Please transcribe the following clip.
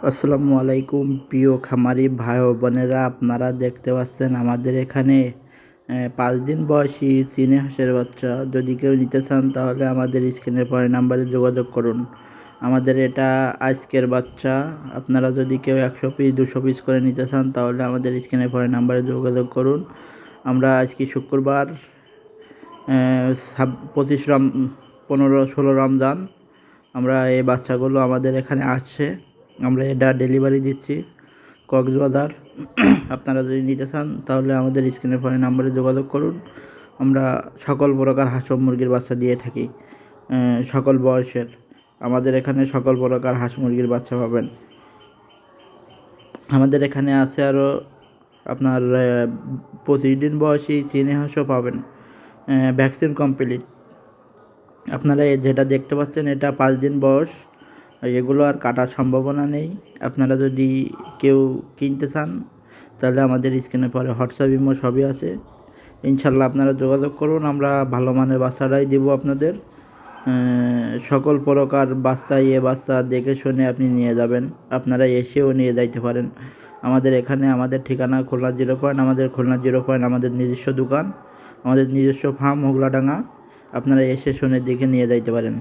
আসসালামু আলাইকুম প্রিয় খামারি ভাই ও বোনেরা, আপনারা দেখতে পাচ্ছেন আমাদের এখানে 5 দিন বয়সী চীনা হাঁসের বাচ্চা। যদি কেউ নিতে চান তাহলে আমাদের স্ক্রিনের পরের নাম্বারে যোগাযোগ করুন। আমাদের এটা আজকের বাচ্চা। আপনারা যদি কেউ 100 পিস 200 পিস করে নিতে চান তাহলে আমাদের স্ক্রিনের পরের নাম্বারে যোগাযোগ করুন। আমরা আজকে শুক্রবার 15-16 রমজান, আমরা এই বাচ্চাগুলো আমাদের এখানে আসছে, আমরা এটা ডেলিভারি দিচ্ছি কক্সবাজার। আপনারা যদি নিতে চান তাহলে আমাদের স্ক্রিনের ফোনে নাম্বারে যোগাযোগ করুন। আমরা সকল প্রকার হাঁস ও মুরগির বাচ্চা দিয়ে থাকি, সকল বয়সের। আমাদের এখানে সকল প্রকার হাঁস মুরগির বাচ্চা পাবেন। আমাদের এখানে আছে আরও আপনার 25 দিন বয়সী চীনা হাঁসও পাবেন, ভ্যাকসিন কমপ্লিট। আপনারা যেটা দেখতে পাচ্ছেন এটা 5 দিন বয়স, এগুলো আর কাটার সম্ভাবনা নেই। আপনারা যদি কেউ কিনতে চান তাহলে আমাদের স্ক্রিনে পরে হোয়াটসঅ্যাপ ইমো সবই আছে। ইনশাল্লাহ আপনারা যোগাযোগ করুন, আমরা ভালো মানের বাচ্চাটাই দেবো আপনাদের। সকল প্রকার বাচ্চা বাচ্চা দেখে শুনে আপনি নিয়ে যাবেন, আপনারা এসেও নিয়ে যাইতে পারেন। আমাদের এখানে আমাদের ঠিকানা খুলনা 0 পয়েন্ট, আমাদের খুলনা 0 পয়েন্ট আমাদের নিজস্ব দোকান, আমাদের নিজস্ব ফার্ম হোগলাডাঙ্গা। আপনারা এসে শুনে দেখে নিয়ে যাইতে পারেন।